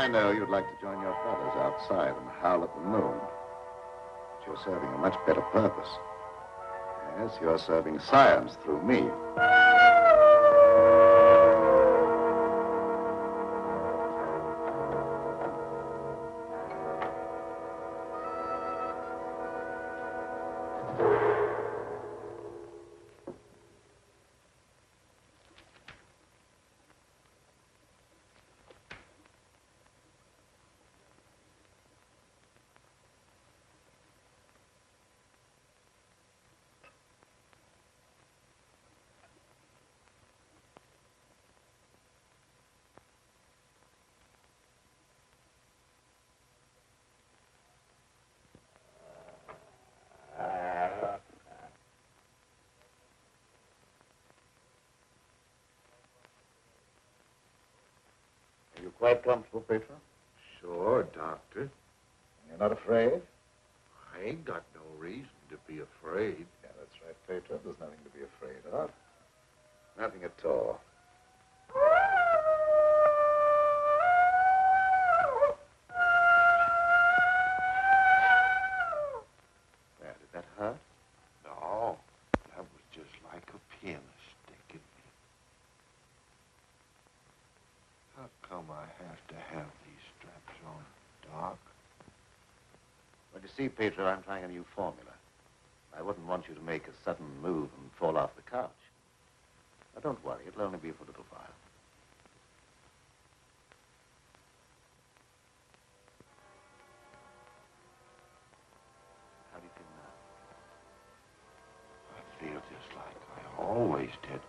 I know you'd like to join your brothers outside and howl at the moon. But you're serving a much better purpose. Yes, you're serving science through me. Quite comfortable, Petro? Sure, Doctor. You're not afraid? I ain't got no reason to be afraid. Yeah, that's right, Petro. There's nothing to be afraid of. Nothing at all. There, did that hurt? No, that was just like a pin sticking me. How come I have to have these straps on, Doc? Well, you see, Petro, I'm trying a new formula. I wouldn't want you to make a sudden move and fall off the couch. Now, don't worry. It'll only be for a little while. How do you feel now? I feel just like I always did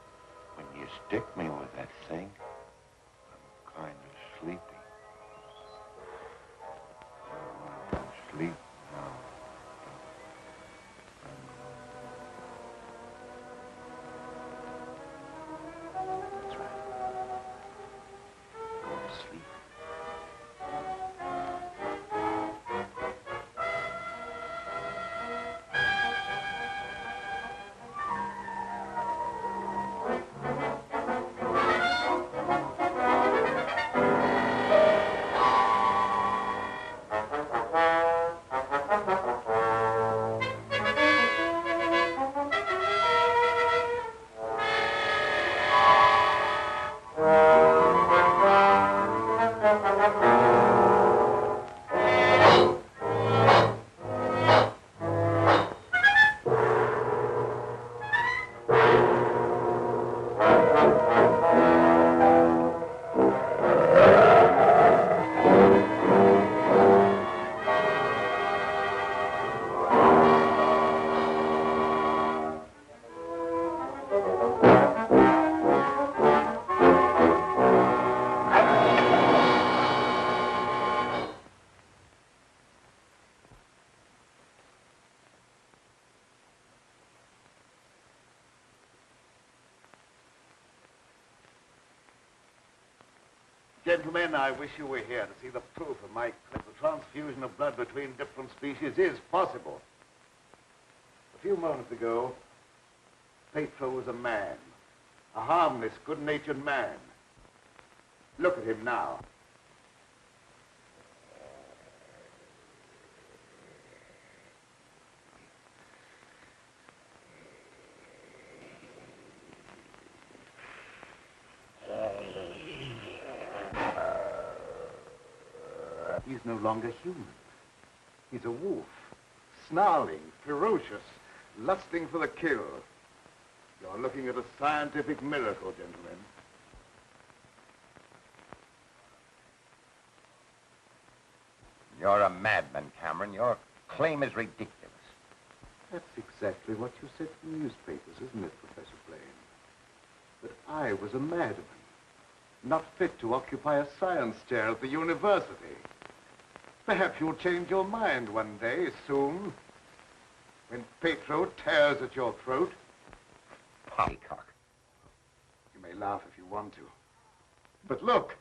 when you stick me with that thing. I'm kind of sleepy. I want to sleep now. That's right. Go to sleep. Gentlemen, I wish you were here to see the proof of my claim. The transfusion of blood between different species is possible. A few moments ago, Petro was a man. A harmless, good-natured man. Look at him now. He's no longer human. He's a wolf, snarling, ferocious, lusting for the kill. You're looking at a scientific miracle, gentlemen. You're a madman, Cameron. Your claim is ridiculous. That's exactly what you said in the newspapers, isn't it, Professor Blaine? That I was a madman, not fit to occupy a science chair at the university. Perhaps you'll change your mind one day, soon, when Petro tears at your throat. Poppycock. You may laugh if you want to. But look.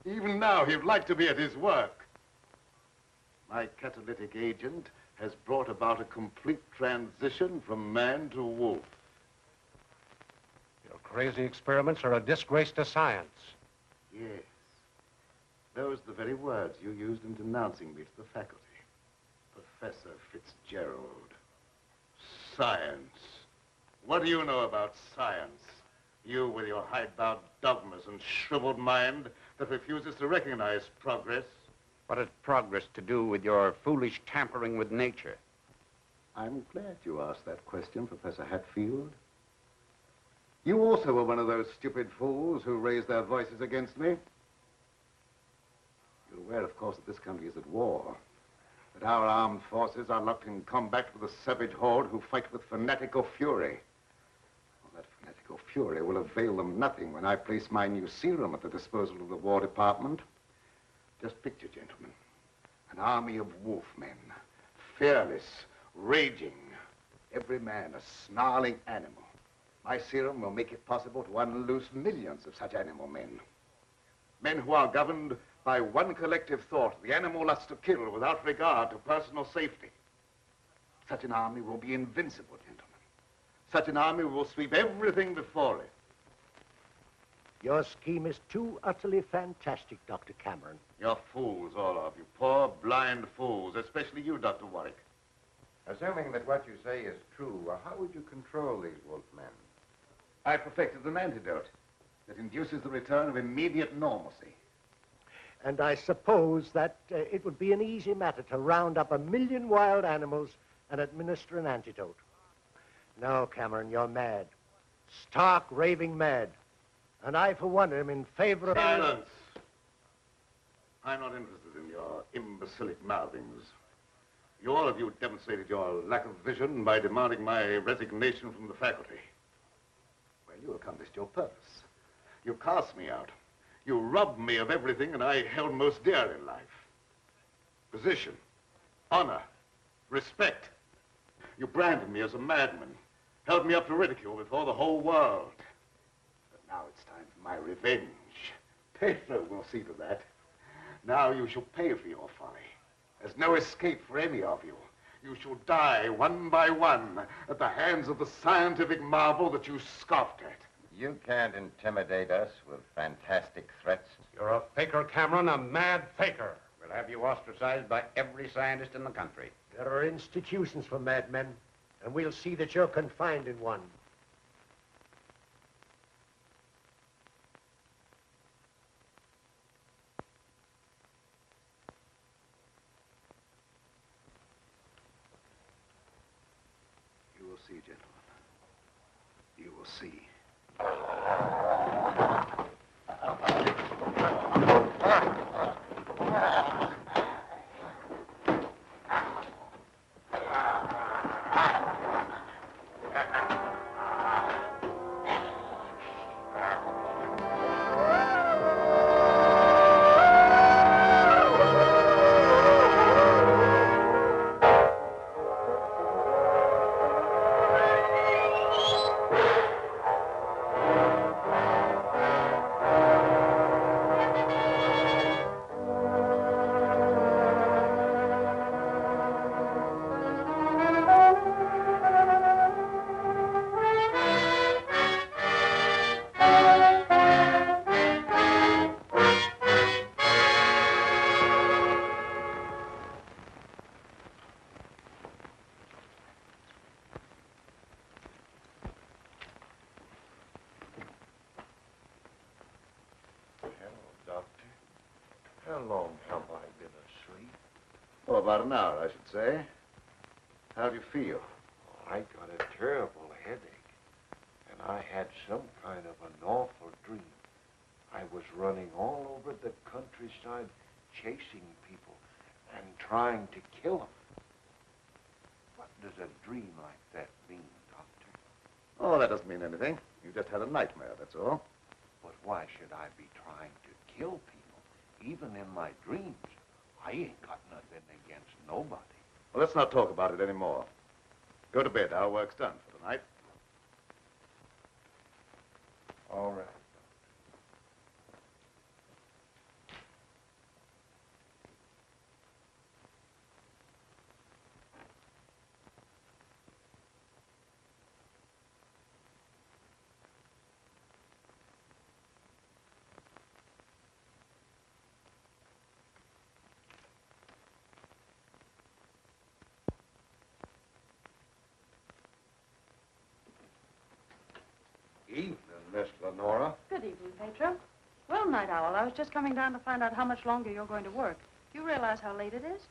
Even now, he'd like to be at his work. My catalytic agent has brought about a complete transition from man to wolf. crazy experiments are a disgrace to science. Yes. Those are the very words you used in denouncing me to the faculty. Professor Fitzgerald. Science. What do you know about science? You with your hidebound dogmas and shriveled mind that refuses to recognize progress. What has progress to do with your foolish tampering with nature? I'm glad you asked that question, Professor Hatfield. You also were one of those stupid fools who raised their voices against me. You're aware, of course, that this country is at war. That our armed forces are locked in combat with a savage horde who fight with fanatical fury. Well, that fanatical fury will avail them nothing when I place my new serum at the disposal of the War Department. Just picture, gentlemen, an army of wolfmen, fearless, raging, every man a snarling animal. My serum will make it possible to unloose millions of such animal men. Men who are governed by one collective thought, the animal lust to kill without regard to personal safety. Such an army will be invincible, gentlemen. Such an army will sweep everything before it. Your scheme is too utterly fantastic, Dr. Cameron. You're fools, all of you. Poor, blind fools, especially you, Dr. Warwick. Assuming that what you say is true, how would you control these wolfmen? I perfected an antidote that induces the return of immediate normalcy. And I suppose that it would be an easy matter to round up 1 million wild animals and administer an antidote. No, Cameron, you're mad. Stark, raving mad. And I, for one, am in favor of... Silence! I'm not interested in your imbecilic mouthings. You all of you demonstrated your lack of vision by demanding my resignation from the faculty. Well, you accomplished your purpose. You cast me out. You robbed me of everything that I held most dear in life. Position, honor, respect. You branded me as a madman, held me up to ridicule before the whole world. But now it's time for my revenge. Petro will see to that. Now you shall pay for your folly. There's no escape for any of you. You shall die one by one at the hands of the scientific marvel that you scoffed at. You can't intimidate us with fantastic threats. You're a faker, Cameron, a mad faker. We'll have you ostracized by every scientist in the country. There are institutions for madmen, and we'll see that you're confined in one. You will see, gentlemen. You will see. How long have I been asleep? Oh, about an hour, I should say. How do you feel? I got a terrible headache, and I had some kind of an awful dream. I was running all over the countryside, chasing people and trying to kill them. What does a dream like that mean, Doctor? Oh, that doesn't mean anything. You just had a nightmare, that's all. But why should I be trying to kill people? Even in my dreams, I ain't got nothing against nobody. Well, let's not talk about it anymore. Go to bed. Our work's done for the night. All right. Petro. Well, Night Owl, I was just coming down to find out how much longer you're going to work. Do you realize how late it is?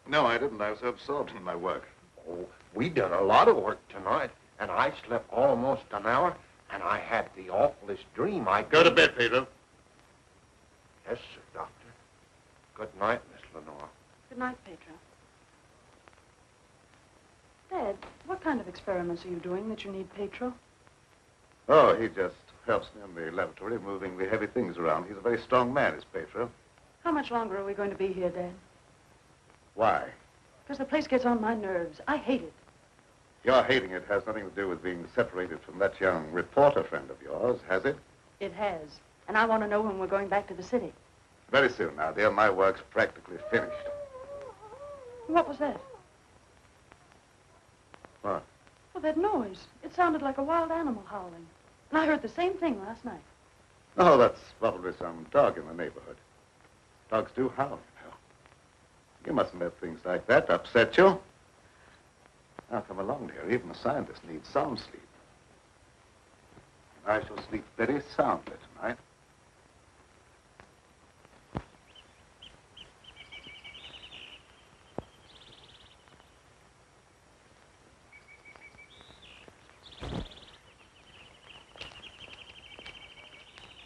No, I didn't. I was so absorbed in my work. Oh, we done a lot of work tonight, and I slept almost an hour, and I had the awfulest dream. Go to bed, Pedro. Yes, sir, Doctor. Good night, Miss Lenora. Good night, Petro. Dad, what kind of experiments are you doing that you need Petro? Oh, he just helps me in the laboratory, moving the heavy things around. He's a very strong man, is Petro. How much longer are we going to be here, Dad? Why? Because the place gets on my nerves. I hate it. Your hating it has nothing to do with being separated from that young reporter friend of yours, has it? It has. And I want to know when we're going back to the city. Very soon now, dear. My work's practically finished. What was that? What? Well, that noise. It sounded like a wild animal howling. And I heard the same thing last night. Oh, that's probably some dog in the neighborhood. Dogs do howl, you know. You mustn't let things like that upset you. Now, come along, dear. Even a scientist needs some sleep. I shall sleep very soundly tonight.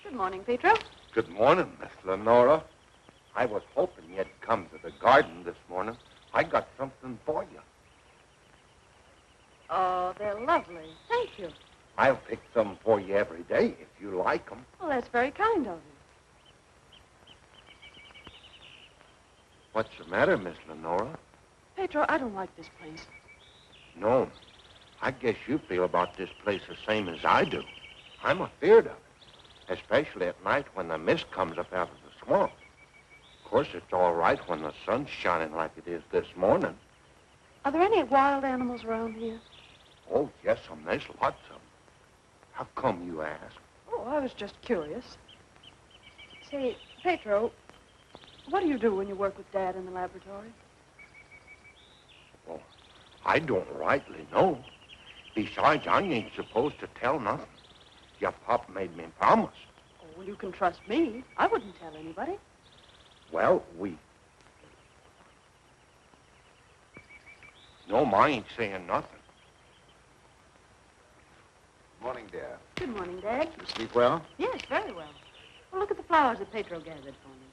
Good morning, Petro. Good morning, Miss Lenora. I was hoping you'd come to the garden this morning. I got something for you. Oh, they're lovely. Thank you. I'll pick some for you every day if you like them. Well, that's very kind of you. What's the matter, Miss Lenora? Petro, I don't like this place. No. I guess you feel about this place the same as I do. I'm afeard of it, especially at night when the mist comes up out of the swamp. Of course, it's all right when the sun's shining like it is this morning. Are there any wild animals around here? Oh, yes, there's lots of them. How come you ask? Oh, I was just curious. Say, Petro, what do you do when you work with Dad in the laboratory? Well, I don't rightly know. Besides, I ain't supposed to tell nothing. Your pop made me promise. Oh, well, you can trust me. I wouldn't tell anybody. Well, No, I ain't saying nothing. Morning, dear. Good morning, Dad. You sleep well? Yes, very well. Well, look at the flowers that Petro gathered for me.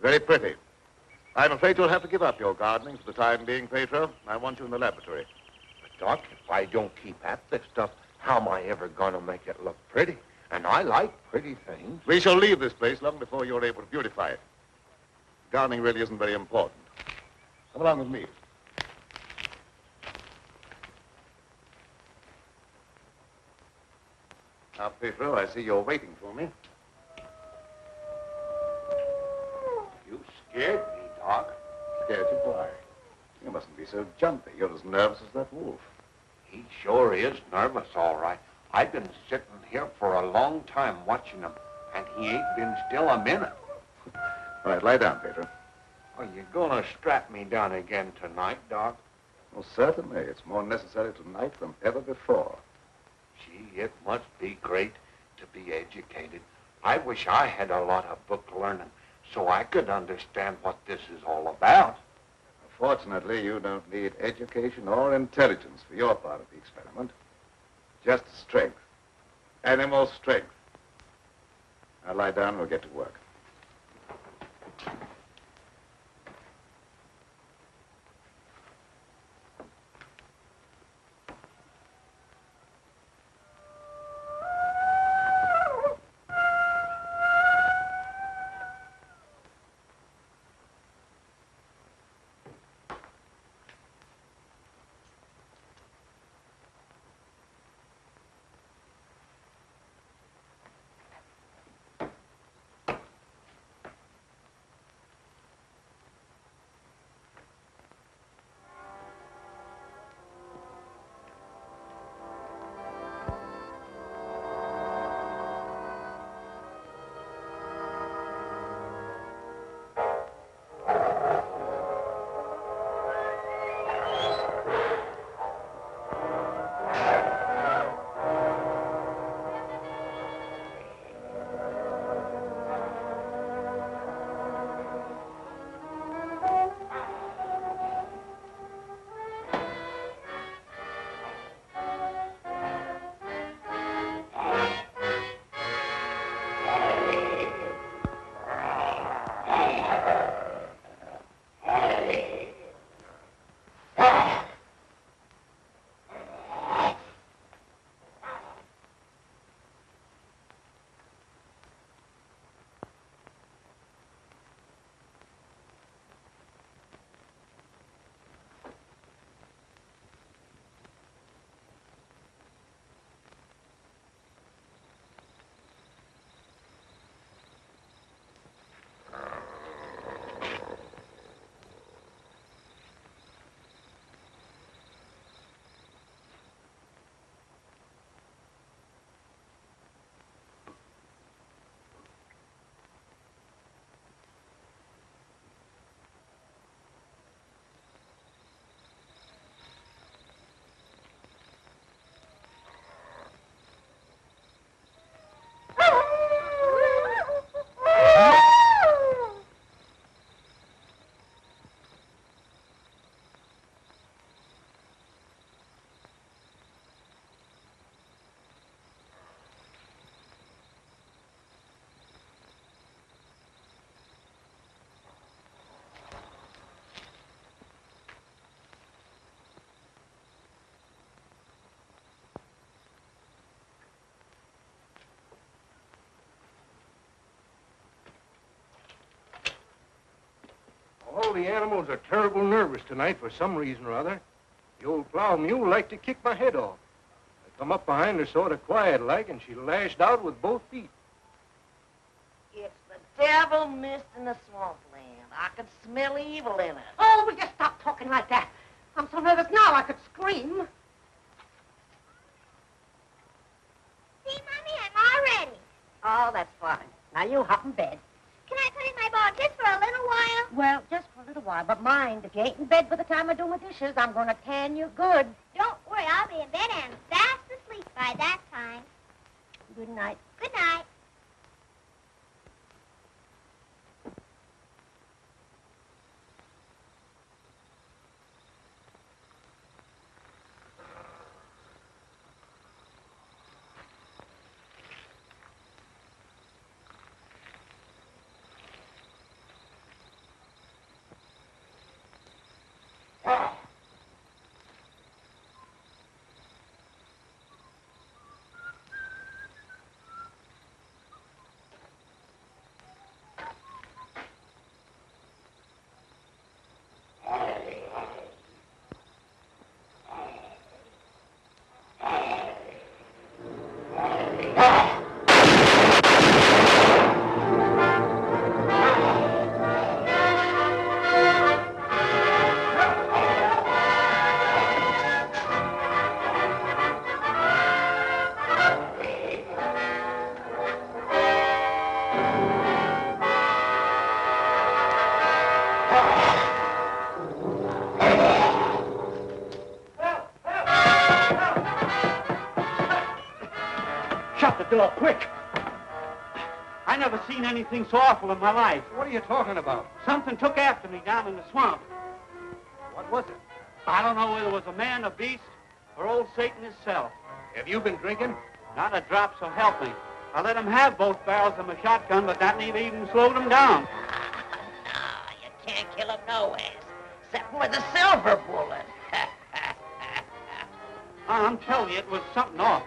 Very pretty. I'm afraid you'll have to give up your gardening for the time being, Petro. I want you in the laboratory. But, Doc, if I don't keep at this stuff, how am I ever going to make it look pretty? And I like pretty things. We shall leave this place long before you're able to beautify it. Gardening really isn't very important. Come along with me. Now, Petro, I see you're waiting for me. You scared me, Doc. Scared you? Why? You mustn't be so jumpy. You're as nervous as that wolf. He sure is nervous, all right. I've been sitting here for a long time watching him, and he ain't been still a minute. All right, lie down, Petro. Are you going to strap me down again tonight, Doc? Well, certainly. It's more necessary tonight than ever before. Gee, it must be great to be educated. I wish I had a lot of book learning so I could understand what this is all about. Fortunately, you don't need education or intelligence for your part of the experiment. Just strength. Animal strength. Now lie down and we'll get to work. the animals are terrible nervous tonight for some reason or other. The old plow mule liked to kick my head off. I come up behind her sort of quiet-like, and she lashed out with both feet. It's the devil mist in the swampland. I can smell evil in it. Oh, will you stop talking like that? I'm so nervous now I could scream. See, Mommy, I'm all ready. Oh, that's fine. Now you hop in bed. Can I put in my ball just for a little while? Well, just for a little while. But mind, if you ain't in bed by the time I do my dishes, I'm going to tan you good. Don't worry, I'll be in bed and fast asleep by that time. Good night. Good night. Shut the door, quick! I never seen anything so awful in my life. What are you talking about? Something took after me down in the swamp. What was it? I don't know whether it was a man, a beast, or old Satan himself. Have you been drinking? Not a drop, so help me. I let him have both barrels of my shotgun, but that never even slowed him down. No, you can't kill him no ways, except with a silver bullet. I'm telling you, it was something awful.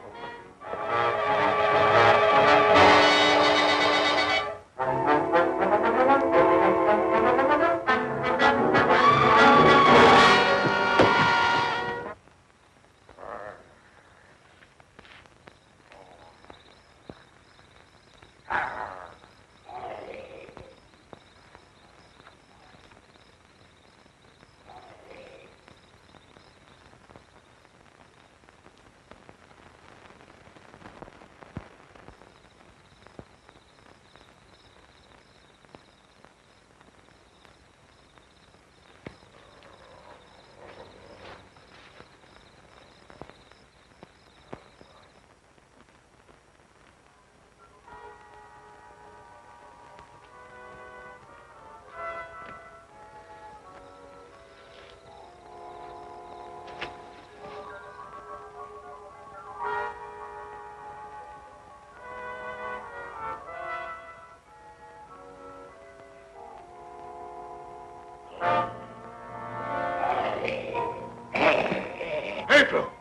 Petro!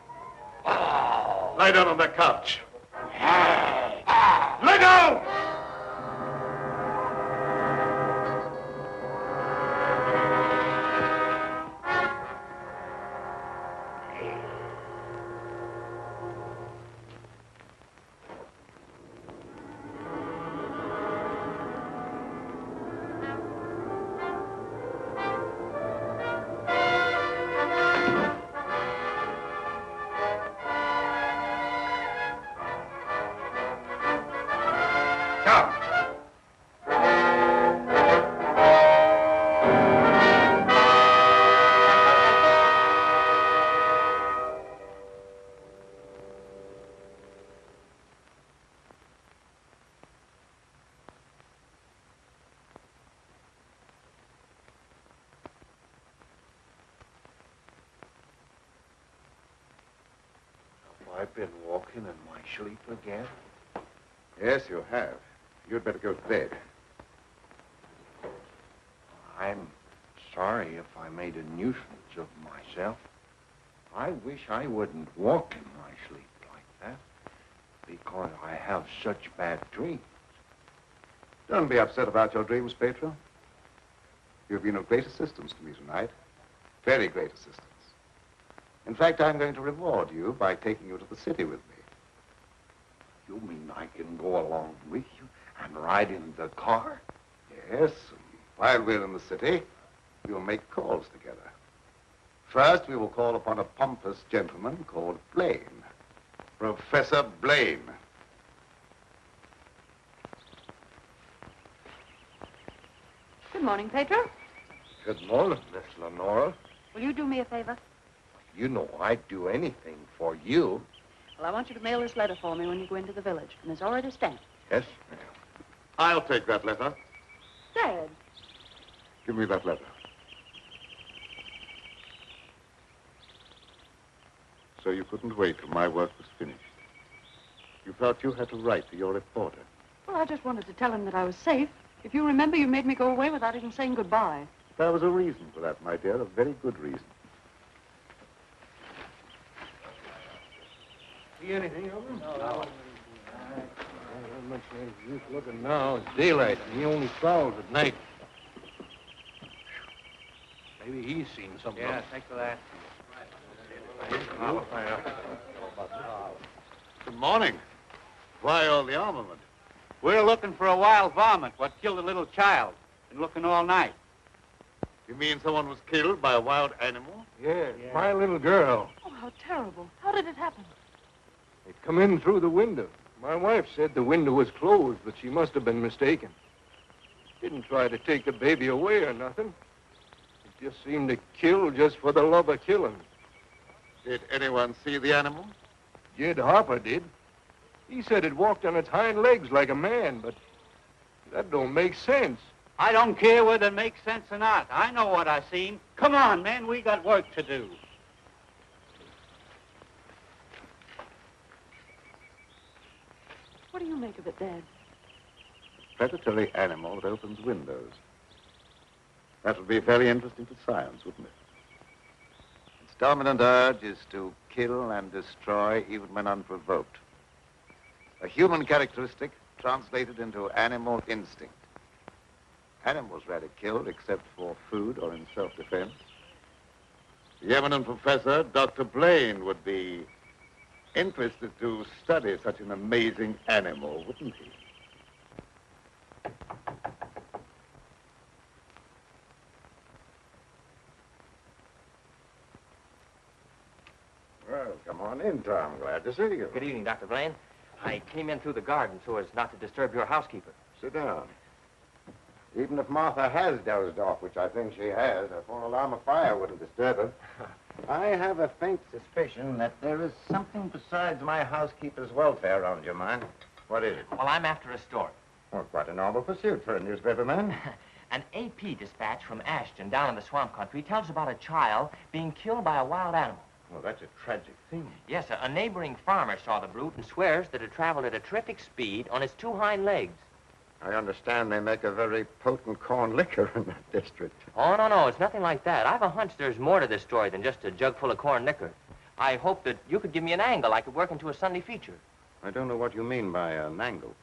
Lie down on that couch. Lie down! I've been walking in my sleep again. Yes, you have. You'd better go to bed. I'm sorry if I made a nuisance of myself. I wish I wouldn't walk in my sleep like that, because I have such bad dreams. Don't be upset about your dreams, Petro. You've been of great assistance to me tonight. Very great assistance. In fact, I'm going to reward you by taking you to the city with me. You mean I can go along with you and ride in the car? Yes, and while we're in the city, we'll make calls together. First, we will call upon a pompous gentleman called Blaine. Professor Blaine. Good morning, Petro. Good morning, Miss Lenora. Will you do me a favor? You know I'd do anything for you. Well, I want you to mail this letter for me when you go into the village. And it's already stamped. Yes, ma'am. I'll take that letter. Dad. Give me that letter. So you couldn't wait till my work was finished. You felt you had to write to your reporter. Well, I just wanted to tell him that I was safe. If you remember, you made me go away without even saying goodbye. There was a reason for that, my dear, a very good reason. See anything of him? No. Not much use looking now. It's daylight, and he only prowls at night. Maybe he's seen something. Yeah, thanks for that. Good morning. Why all the armament? We're looking for a wild varmint what killed a little child. Been looking all night. You mean someone was killed by a wild animal? Yeah, my little girl. Oh, how terrible. How did it happen? It come in through the window. My wife said the window was closed, but she must have been mistaken. Didn't try to take the baby away or nothing. It just seemed to kill just for the love of killing. Did anyone see the animal? Jed Harper did. He said it walked on its hind legs like a man, but that don't make sense. I don't care whether it makes sense or not. I know what I seen. Come on, men, we got work to do. What do you make of it, Dad? Predatory animal that opens windows. That would be very interesting to science, wouldn't it? Its dominant urge is to kill and destroy even when unprovoked. A human characteristic translated into animal instinct. Animals rarely killed except for food or in self-defense. The eminent professor, Dr. Blaine, would be interested to study such an amazing animal, wouldn't he? Well, come on in, Tom. Glad to see you. Good evening, Dr. Blaine. I came in through the garden so as not to disturb your housekeeper. Sit down. Even if Martha has dozed off, which I think she has, a full alarm of fire wouldn't disturb her. I have a faint suspicion that there is something besides my housekeeper's welfare on your mind. What is it? Well, I'm after a story. Well, quite a noble pursuit for a newspaperman. An AP dispatch from Ashton down in the swamp country tells about a child being killed by a wild animal. Well, that's a tragic thing. Yes, a neighboring farmer saw the brute and swears that it traveled at a terrific speed on its two hind legs. I understand they make a very potent corn liquor in that district. Oh, no, it's nothing like that. I've a hunch there's more to this story than just a jug full of corn liquor. I hope that you could give me an angle I could work into a Sunday feature. I don't know what you mean by an angle.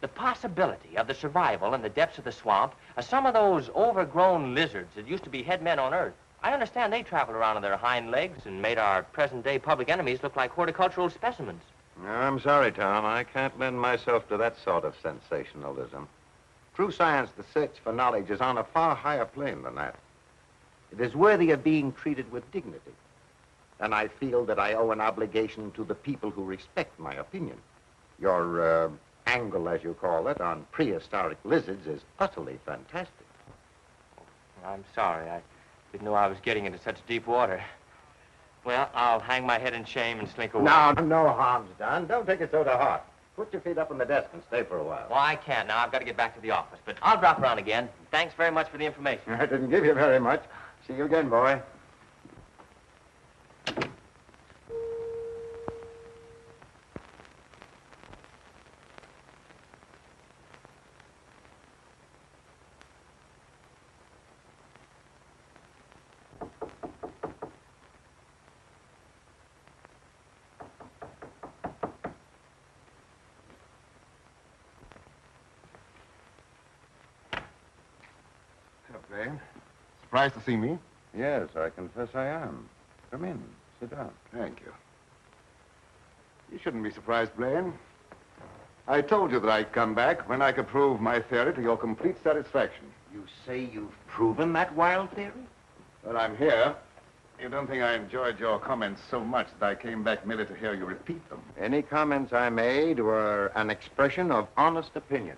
The possibility of the survival in the depths of the swamp of some of those overgrown lizards that used to be head men on Earth. I understand they traveled around on their hind legs and made our present-day public enemies look like horticultural specimens. No, I'm sorry, Tom. I can't lend myself to that sort of sensationalism. True science, the search for knowledge, is on a far higher plane than that. It is worthy of being treated with dignity. And I feel that I owe an obligation to the people who respect my opinion. Your angle, as you call it, on prehistoric lizards is utterly fantastic. I'm sorry. I didn't know I was getting into such deep water. Well, I'll hang my head in shame and slink away. No harm's done. Don't take it so to heart. Put your feet up on the desk and stay for a while. Well, I can't now. I've got to get back to the office. But I'll drop around again. Thanks very much for the information. I didn't give you very much. See you again, boy. Blaine. Surprised to see me? Yes, I confess I am. Come in. Sit down. Thank you. You shouldn't be surprised, Blaine. I told you that I'd come back when I could prove my theory to your complete satisfaction. You say you've proven that wild theory? Well, I'm here. You don't think I enjoyed your comments so much that I came back merely to hear you repeat them? Any comments I made were an expression of honest opinion.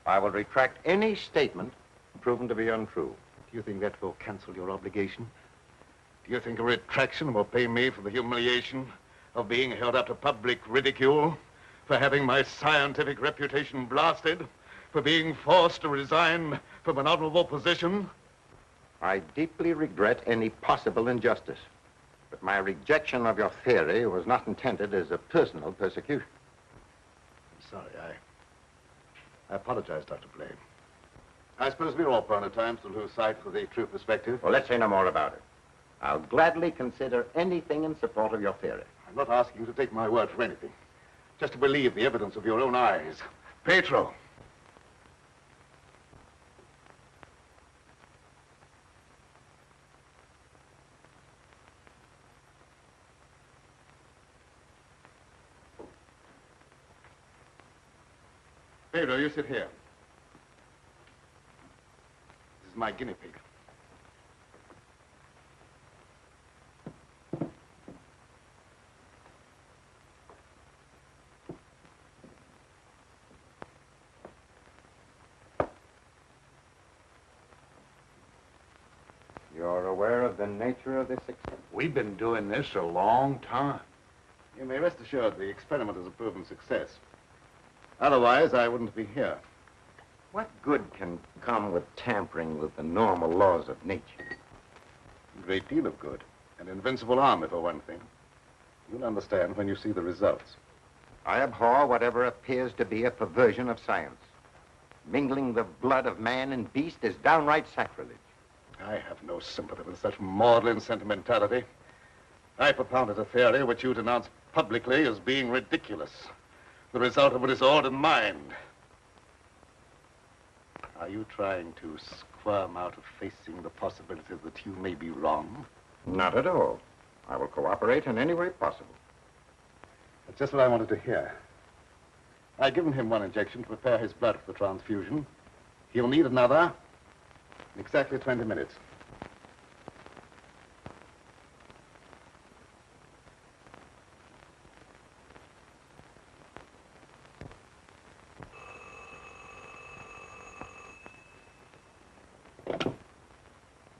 I will retract any statement proven to be untrue. Do you think that will cancel your obligation? Do you think a retraction will pay me for the humiliation of being held up to public ridicule, for having my scientific reputation blasted, for being forced to resign from an honorable position? I deeply regret any possible injustice, but my rejection of your theory was not intended as a personal persecution. I'm sorry. I apologize, Dr. Blaine. I suppose we're all prone at times to lose sight of the true perspective. Well, let's say no more about it. I'll gladly consider anything in support of your theory. I'm not asking you to take my word for anything. Just to believe the evidence of your own eyes. Petro. Pedro, you sit here. This is my guinea pig. You're aware of the nature of this experiment? We've been doing this a long time. You may rest assured the experiment is a proven success. Otherwise, I wouldn't be here. What good can come with tampering with the normal laws of nature? A great deal of good. An invincible army, for one thing. You'll understand when you see the results. I abhor whatever appears to be a perversion of science. Mingling the blood of man and beast is downright sacrilege. I have no sympathy with such maudlin sentimentality. I propounded a theory which you denounced publicly as being ridiculous. The result of a disordered mind. Are you trying to squirm out of facing the possibility that you may be wrong? Not at all. I will cooperate in any way possible. That's just what I wanted to hear. I've given him one injection to prepare his blood for the transfusion. He'll need another in exactly 20 minutes.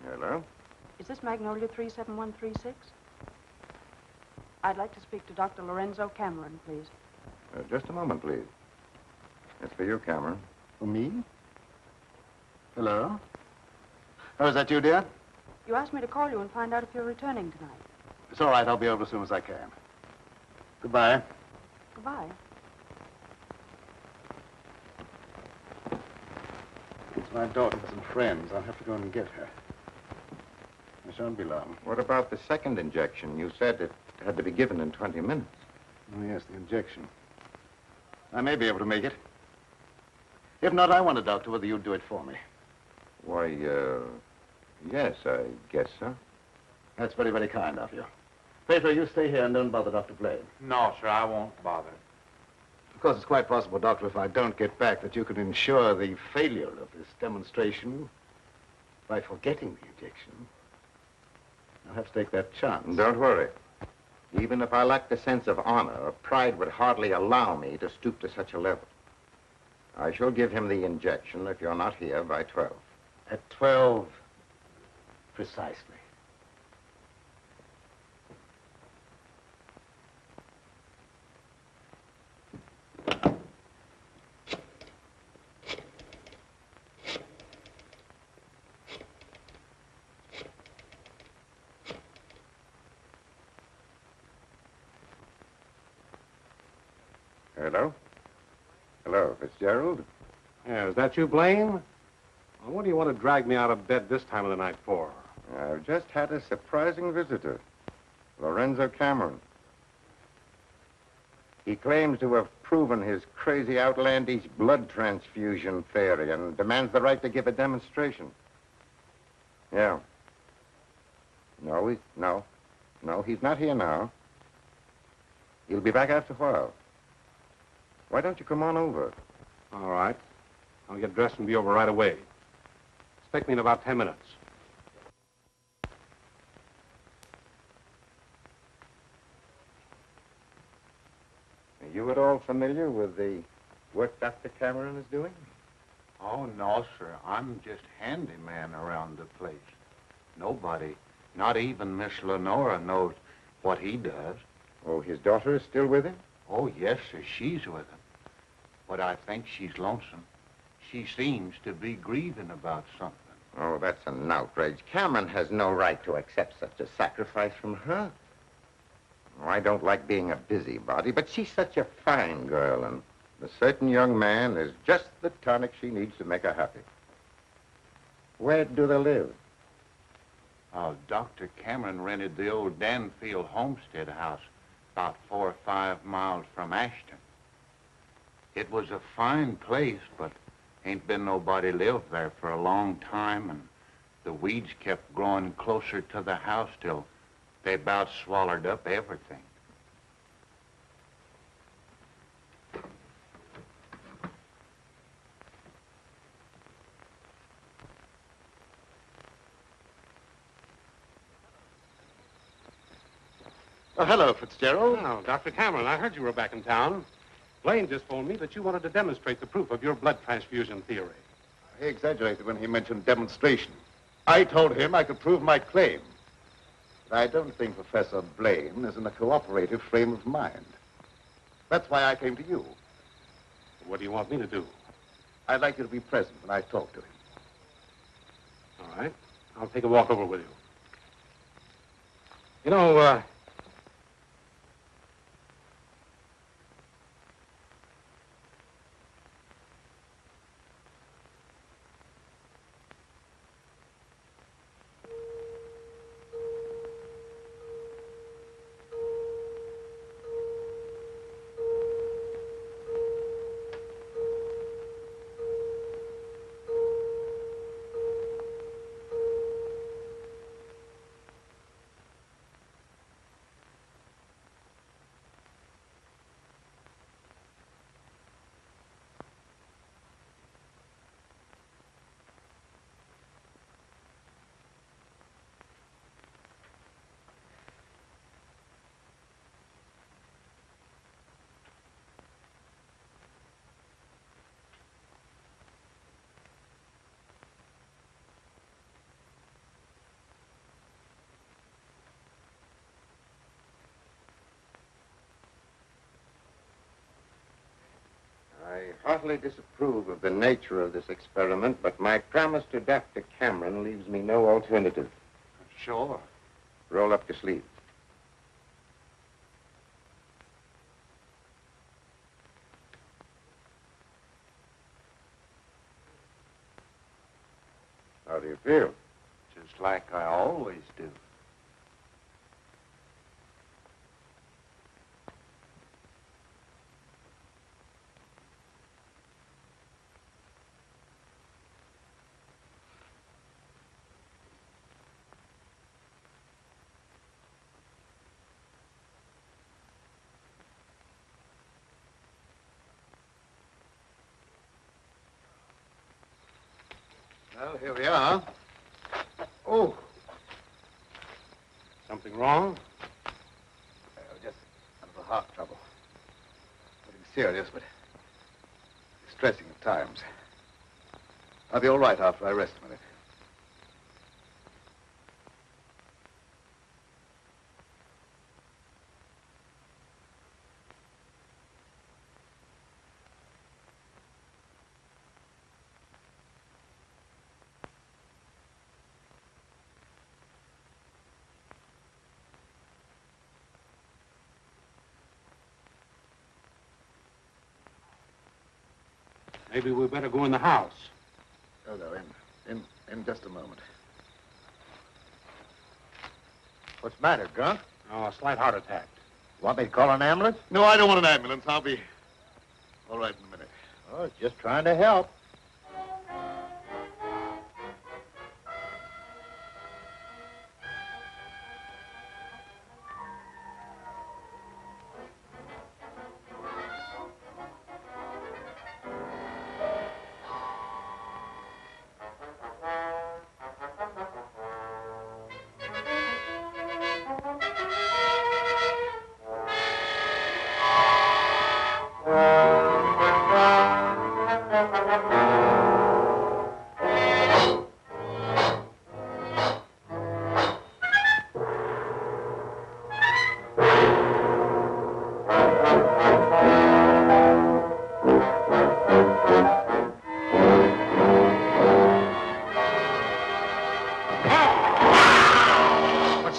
Hello? Is this Magnolia 37136? I'd like to speak to Dr. Lorenzo Cameron, please. Just a moment, please. It's for you, Cameron. For me? Hello? Oh, is that you, dear? You asked me to call you and find out if you're returning tonight. It's all right. I'll be over as soon as I can. Goodbye. Goodbye. It's my daughter with some friends. I'll have to go and get her. I shan't be long. What about the second injection? You said it had to be given in 20 minutes. Oh, yes, the injection. I may be able to make it. If not, I want to doctor whether you'd do it for me. Why, yes, I guess so. That's very, very kind of you. Petro, you stay here and don't bother Dr. Blaine. No, sir, I won't bother. Of course, it's quite possible, Doctor, if I don't get back, that you could ensure the failure of this demonstration by forgetting the injection. I'll have to take that chance. Don't worry. Even if I lacked a sense of honor, pride would hardly allow me to stoop to such a level. I shall give him the injection if you're not here by 12. At 12, precisely. Hello? Hello, Fitzgerald? Yeah, is that you, Blaine? Well, what do you want to drag me out of bed this time of the night for? I've just had a surprising visitor, Lorenzo Cameron. He claims to have proven his crazy, outlandish blood transfusion theory and demands the right to give a demonstration. Yeah. No, he's not here now. He'll be back after a while. Why don't you come on over? All right. I'll get dressed and be over right away. Expect me in about 10 minutes. Are you at all familiar with the work Dr. Cameron is doing? Oh, no, sir. I'm just handyman around the place. Nobody, not even Miss Lenora, knows what he does. Oh, his daughter is still with him? Oh, yes, sir. She's with him. But I think she's lonesome. She seems to be grieving about something. Oh, that's an outrage. Cameron has no right to accept such a sacrifice from her. Oh, I don't like being a busybody, but she's such a fine girl, and a certain young man is just the tonic she needs to make her happy. Where do they live? Dr. Cameron rented the old Danfield homestead house about 4 or 5 miles from Ashton. It was a fine place, but ain't been nobody lived there for a long time, and the weeds kept growing closer to the house till they about swallowed up everything. Oh, hello, Fitzgerald. Oh, Dr. Cameron, I heard you were back in town. Blaine just told me that you wanted to demonstrate the proof of your blood transfusion theory. He exaggerated when he mentioned demonstration. I told him I could prove my claim. But I don't think Professor Blaine is in a cooperative frame of mind. That's why I came to you. What do you want me to do? I'd like you to be present when I talk to him. All right. I'll take a walk over with you. You know, I heartily disapprove of the nature of this experiment, but my promise to Dr. Cameron leaves me no alternative. Sure. Roll up your sleeves. How do you feel? Just like I always do. Well, here we are. Oh. Something wrong? Just a little heart trouble. Nothing serious, but distressing at times. I'll be all right after I rest a minute. Maybe we better go in the house. Oh, no, in just a moment. What's the matter, Grunt? Oh, a slight heart attack. Want me to call an ambulance? No, I don't want an ambulance. I'll be all right in a minute. Oh, just trying to help.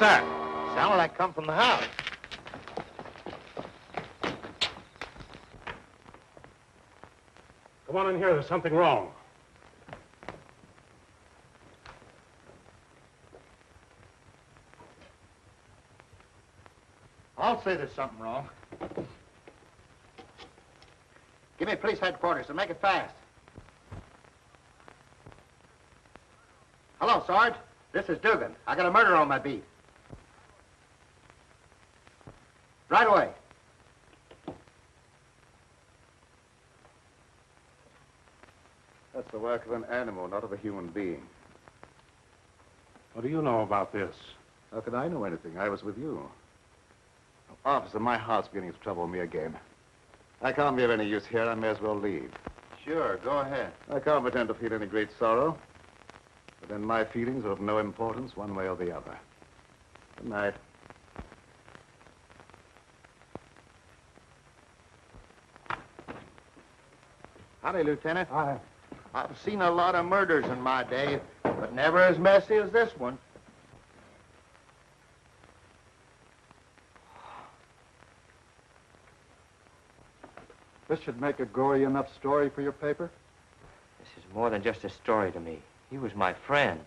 that? Sounded like come from the house. Come on in here. There's something wrong. I'll say there's something wrong. Give me police headquarters and make it fast. Hello, Sarge. This is Dugan. I got a murder on my beat. Right away. That's the work of an animal, not of a human being. What do you know about this? How could I know anything? I was with you. Officer, my heart's beginning to trouble me again. I can't be of any use here. I may as well leave. Sure, go ahead. I can't pretend to feel any great sorrow. But then my feelings are of no importance one way or the other. Good night. Howdy, Lieutenant. Hi. I've seen a lot of murders in my day, but never as messy as this one. This should make a gory enough story for your paper? This is more than just a story to me. He was my friend.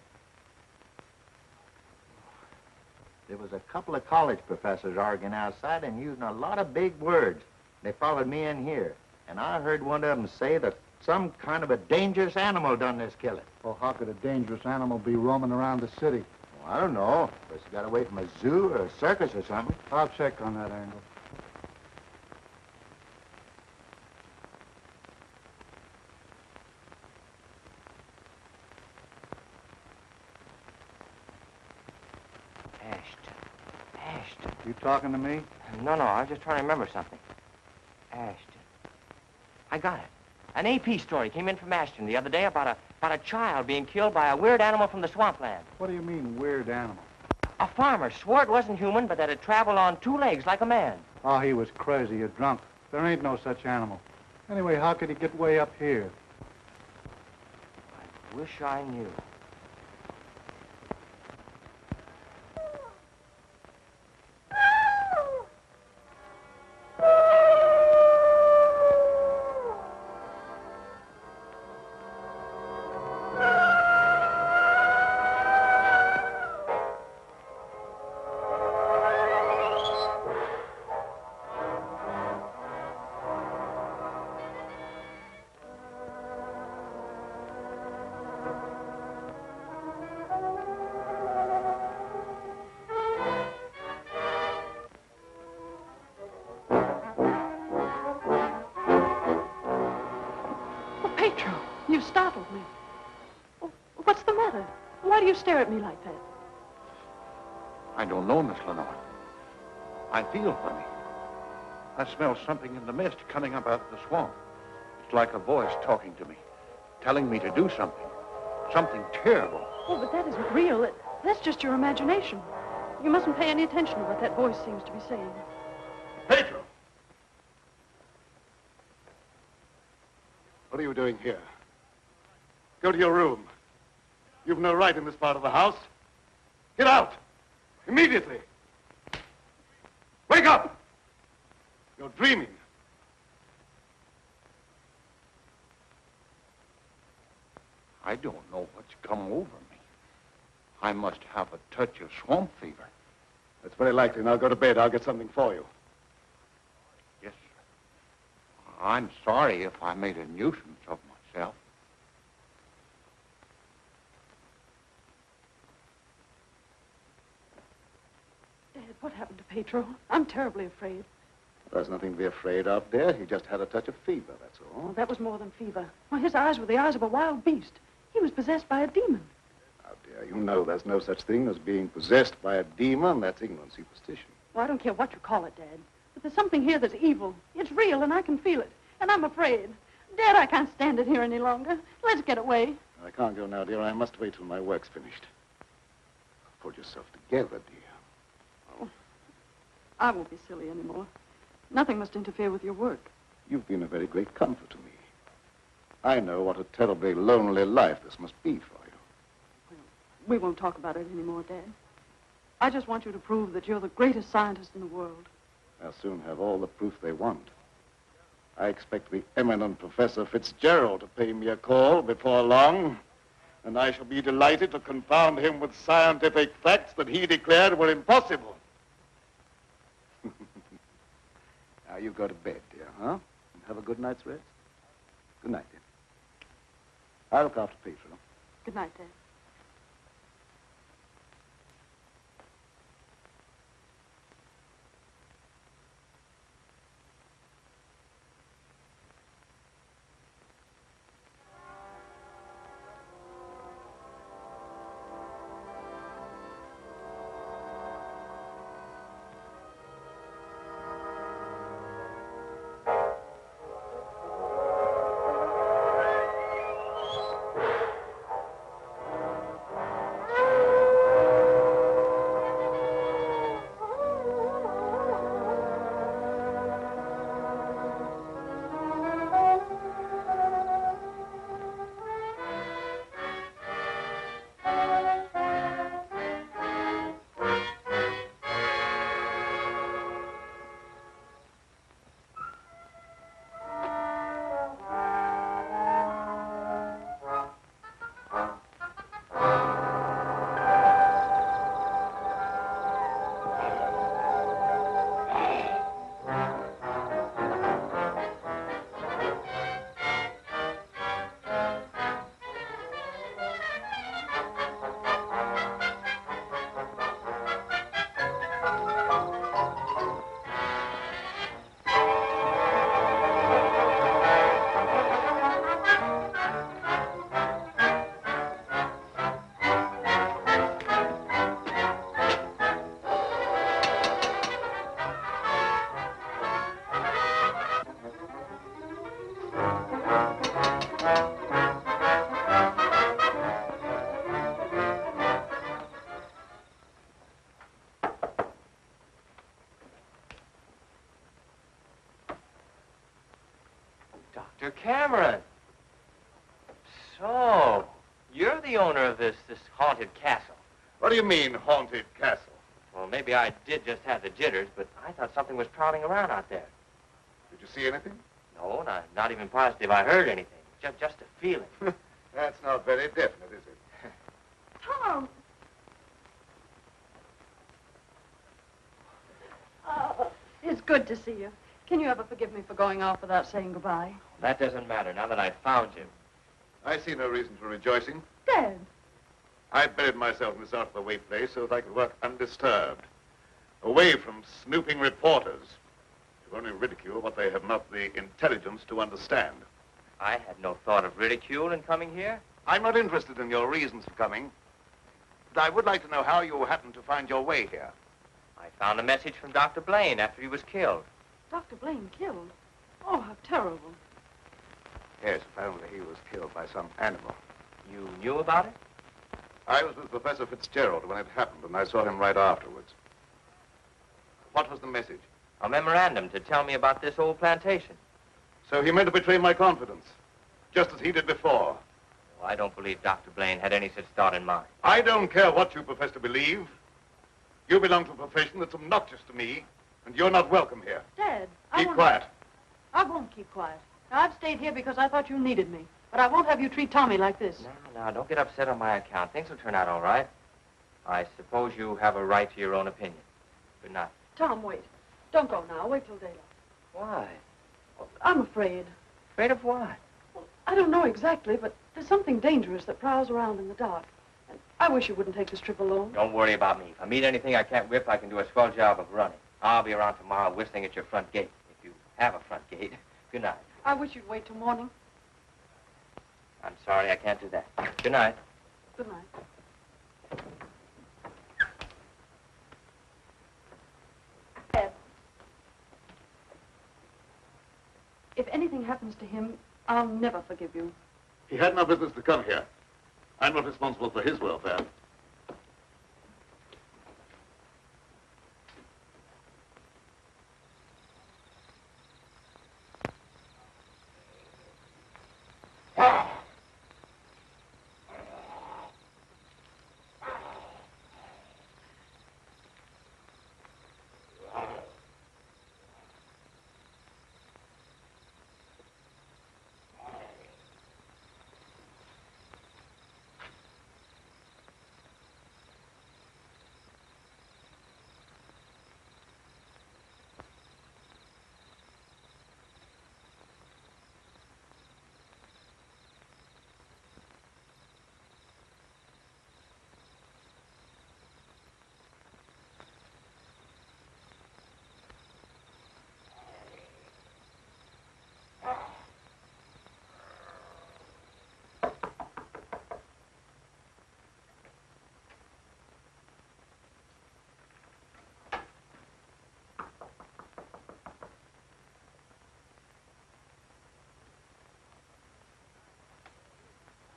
There was a couple of college professors arguing outside and using a lot of big words. They followed me in here, and I heard one of them say that some kind of a dangerous animal done this killing. Well, how could a dangerous animal be roaming around the city? Well, I don't know. Guess he got away from a zoo or a circus or something. I'll check on that angle. Ashton. You talking to me? No, I was just trying to remember something. Ashton. I got it. An AP story came in from Ashton the other day about a child being killed by a weird animal from the swampland. What do you mean, weird animal? A farmer swore it wasn't human, but that it traveled on 2 legs like a man. Oh, he was crazy or drunk. There ain't no such animal. Anyway, how could he get way up here? I wish I knew. Petro, you startled me. Oh, what's the matter? Why do you stare at me like that? I don't know, Miss Lenora. I feel funny. I smell something in the mist coming up out of the swamp. It's like a voice talking to me, telling me to do something. Something terrible. Oh, but that isn't real. That's just your imagination. You mustn't pay any attention to what that voice seems to be saying. Petro! What are you doing here? Go to your room. You've no right in this part of the house. Get out! Immediately! Wake up! You're dreaming. I don't know what's come over me. I must have a touch of swamp fever. That's very likely. Now go to bed. I'll get something for you. Yes, sir. I'm sorry if I made a nuisance of myself. Dad, what happened to Petro? I'm terribly afraid. There's nothing to be afraid of, dear. He just had a touch of fever, that's all. Oh, that was more than fever. Well, his eyes were the eyes of a wild beast. He was possessed by a demon. Now, dear, you know there's no such thing as being possessed by a demon. That's ignorant superstition. Well, I don't care what you call it, Dad. But there's something here that's evil. It's real, and I can feel it. And I'm afraid. Dad, I can't stand it here any longer. Let's get away. I can't go now, dear. I must wait till my work's finished. Pull yourself together, dear. Oh, I won't be silly anymore. Nothing must interfere with your work. You've been a very great comfort to me. I know what a terribly lonely life this must be for you. We won't talk about it anymore, Dad. I just want you to prove that you're the greatest scientist in the world. They'll soon have all the proof they want. I expect the eminent Professor Fitzgerald to pay me a call before long, and I shall be delighted to confound him with scientific facts that he declared were impossible. Now you go to bed, dear, huh? And have a good night's rest. Good night, dear. I'll look after Petro. Good night, Dad. Dr. Cameron. So, you're the owner of this haunted castle. What do you mean, haunted castle? Well, maybe I did just have the jitters, but I thought something was prowling around out there. Did you see anything? No, not even positive I heard anything. Just a feeling. That's not very definite, is it? Tom! It's good to see you. Can you ever forgive me for going off without saying goodbye? That doesn't matter now that I've found you. I see no reason for rejoicing. Dad! I buried myself in this out-of-the-way place so that I could work undisturbed, away from snooping reporters who only ridicule what they have not the intelligence to understand. I had no thought of ridicule in coming here. I'm not interested in your reasons for coming, but I would like to know how you happened to find your way here. I found a message from Dr. Blaine after he was killed. Dr. Blaine killed? Oh, how terrible. Yes, apparently he was killed by some animal. You knew about it? I was with Professor Fitzgerald when it happened, and I saw him right afterwards. What was the message? A memorandum to tell me about this old plantation. So he meant to betray my confidence, just as he did before. Well, I don't believe Dr. Blaine had any such thought in mind. I don't care what you profess to believe. You belong to a profession that's obnoxious to me, and you're not welcome here. Dad, Keep quiet. I won't keep quiet. Now, I've stayed here because I thought you needed me, but I won't have you treat Tommy like this. No, don't get upset on my account. Things will turn out all right. I suppose you have a right to your own opinion. Good night. Tom, wait. Don't go now. Wait till daylight. Why? Well, I'm afraid. Afraid of what? Well, I don't know exactly, but there's something dangerous that prowls around in the dark. And I wish you wouldn't take this trip alone. Don't worry about me. If I meet anything I can't whip, I can do a swell job of running. I'll be around tomorrow whistling at your front gate, if you have a front gate. Good night. I wish you'd wait till morning. I'm sorry, I can't do that. Good night. Good night. Ed, if anything happens to him, I'll never forgive you. He had no business to come here. I'm not responsible for his welfare.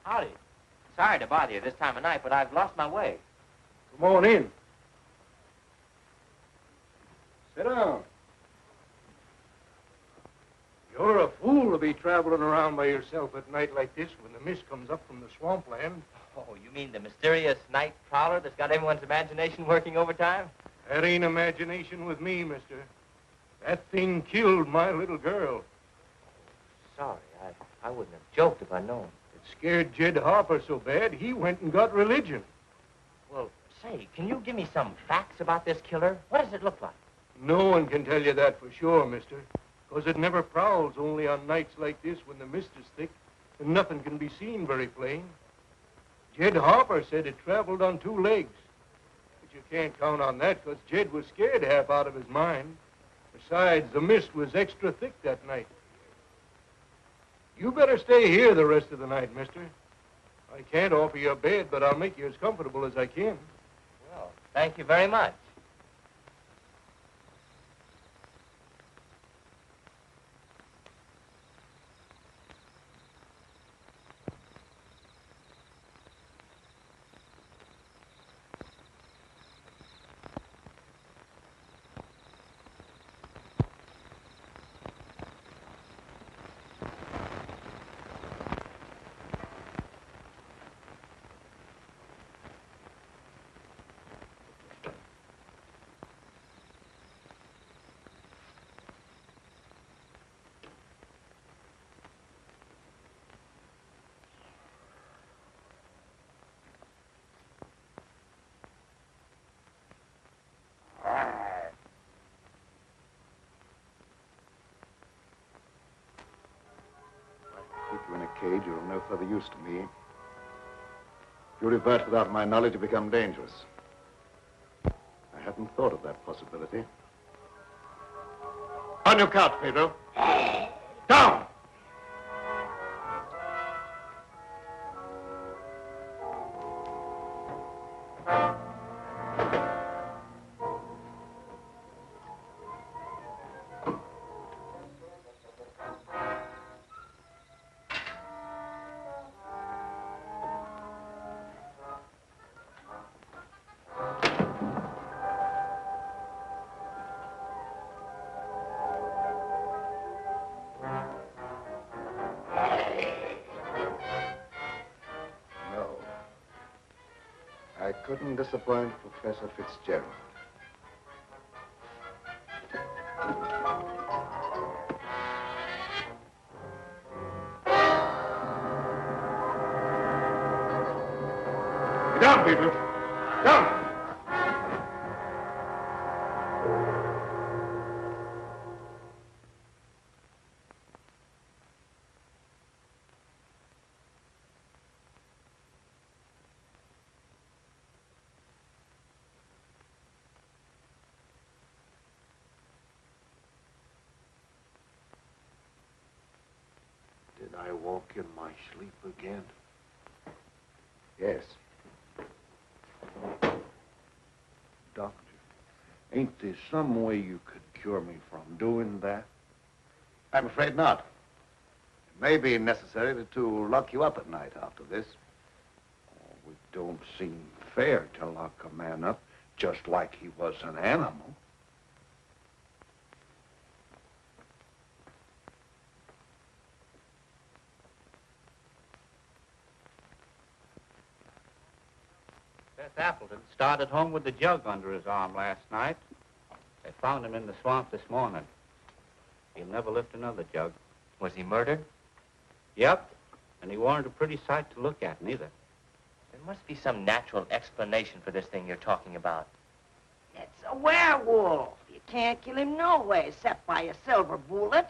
Howdy. Sorry to bother you this time of night, but I've lost my way. Come on in. Sit down. You're a fool to be traveling around by yourself at night like this when the mist comes up from the swampland. Oh, you mean the mysterious night prowler that's got everyone's imagination working overtime? That ain't imagination with me, mister. That thing killed my little girl. Sorry, I wouldn't have joked if I'd known. It scared Jed Harper so bad, he went and got religion. Well, say, can you give me some facts about this killer? What does it look like? No one can tell you that for sure, mister. Because it never prowls only on nights like this when the mist is thick and nothing can be seen very plain. Jed Harper said it traveled on 2 legs. But you can't count on that because Jed was scared half out of his mind. Besides, the mist was extra thick that night. You better stay here the rest of the night, mister. I can't offer you a bed, but I'll make you as comfortable as I can. Well, thank you very much. Keep you in a cage, you're of no further use to me. If you revert without my knowledge, you become dangerous. I hadn't thought of that possibility. On your couch, Pedro. Down! I couldn't disappoint Professor Fitzgerald. Get down, people. Down! Did I walk in my sleep again? Yes. Doctor, ain't there some way you could cure me from doing that? I'm afraid not. It may be necessary to lock you up at night after this. Oh, it don't seem fair to lock a man up just like he was an animal. Seth Appleton started home with the jug under his arm last night. They found him in the swamp this morning. He'll never lift another jug. Was he murdered? Yep, and he weren't a pretty sight to look at, neither. There must be some natural explanation for this thing you're talking about. It's a werewolf. You can't kill him no way except by a silver bullet.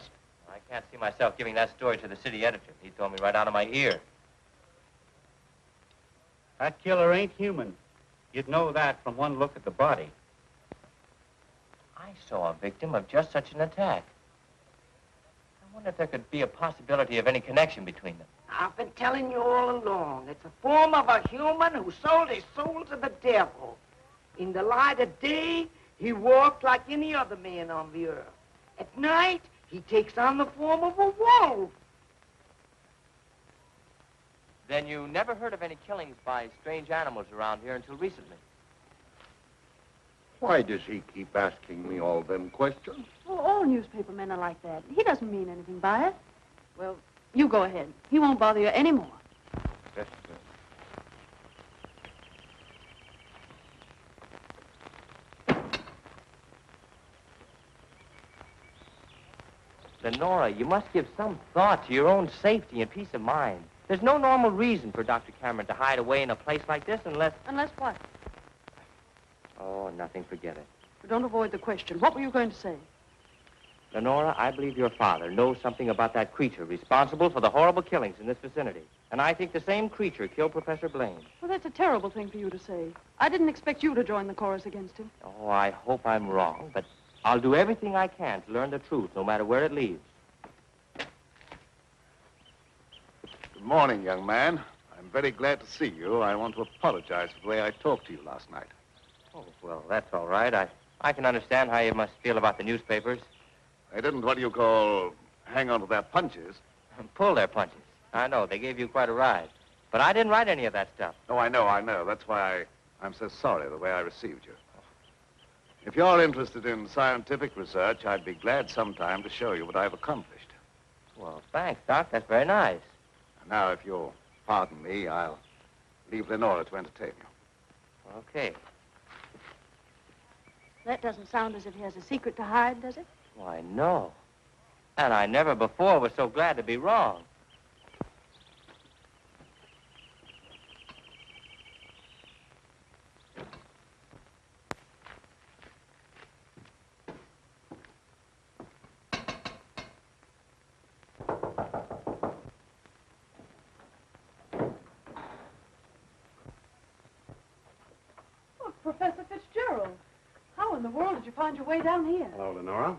I can't see myself giving that story to the city editor. He told me right out of my ear. That killer ain't human. You'd know that from one look at the body. I saw a victim of just such an attack. I wonder if there could be a possibility of any connection between them. I've been telling you all along. It's a form of a human who sold his soul to the devil. In the light of day, he walked like any other man on the earth. At night, he takes on the form of a wolf. Then you never heard of any killings by strange animals around here until recently? Why does he keep asking me all them questions? Well, all newspaper men are like that. He doesn't mean anything by it. Well, you go ahead. He won't bother you anymore. Yes, Lenora, you must give some thought to your own safety and peace of mind. There's no normal reason for Dr. Cameron to hide away in a place like this unless... Unless what? Oh, nothing, forget it. Don't avoid the question. What were you going to say? Lenora, I believe your father knows something about that creature responsible for the horrible killings in this vicinity. And I think the same creature killed Professor Blaine. Well, that's a terrible thing for you to say. I didn't expect you to join the chorus against him. Oh, I hope I'm wrong, but I'll do everything I can to learn the truth, no matter where it leads. Good morning, young man. I'm very glad to see you. I want to apologize for the way I talked to you last night. Oh, well, that's all right. I can understand how you must feel about the newspapers. I didn't, what do you call, hang on to their punches. Pull their punches. I know, they gave you quite a ride. But I didn't write any of that stuff. Oh, I know. That's why I'm so sorry the way I received you. If you're interested in scientific research, I'd be glad sometime to show you what I've accomplished. Well, thanks, Doc. That's very nice. And now, if you'll pardon me, I'll leave Lenora to entertain you. Okay. That doesn't sound as if he has a secret to hide, does it? Why, no. And I never before was so glad to be wrong. Oh, Professor Fitzgerald. How in the world did you find your way down here? Hello, Lenora.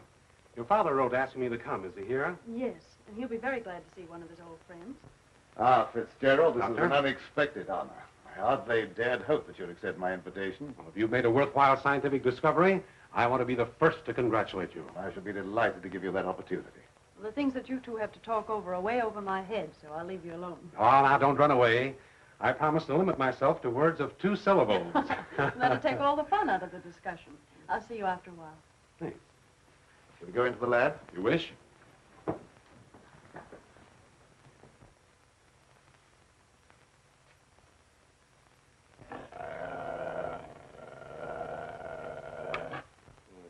Your father wrote asking me to come. Is he here? Yes, and he'll be very glad to see one of his old friends. Ah, Fitzgerald, this Doctor? is an unexpected honor. I hardly dared hope that you'd accept my invitation. Well, if you've made a worthwhile scientific discovery, I want to be the first to congratulate you. I shall be delighted to give you that opportunity. Well, the things that you two have to talk over are way over my head, so I'll leave you alone. Oh, now, don't run away. I promise to limit myself to words of 2 syllables. That'll take all the fun out of the discussion. I'll see you after a while. Thanks. Shall we go into the lab? You wish? You're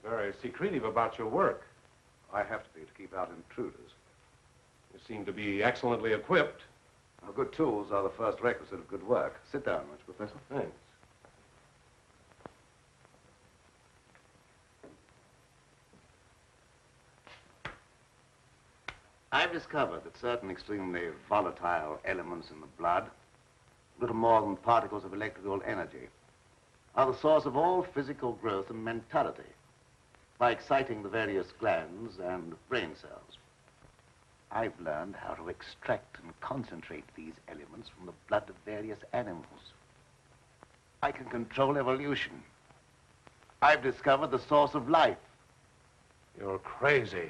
very secretive about your work. I have to be to keep out intruders. You seem to be excellently equipped. Now, good tools are the first requisite of good work. Sit down, won't you, Professor? Thanks. I've discovered that certain extremely volatile elements in the blood, little more than particles of electrical energy, are the source of all physical growth and mentality by exciting the various glands and brain cells. I've learned how to extract and concentrate these elements from the blood of various animals. I can control evolution. I've discovered the source of life. You're crazy.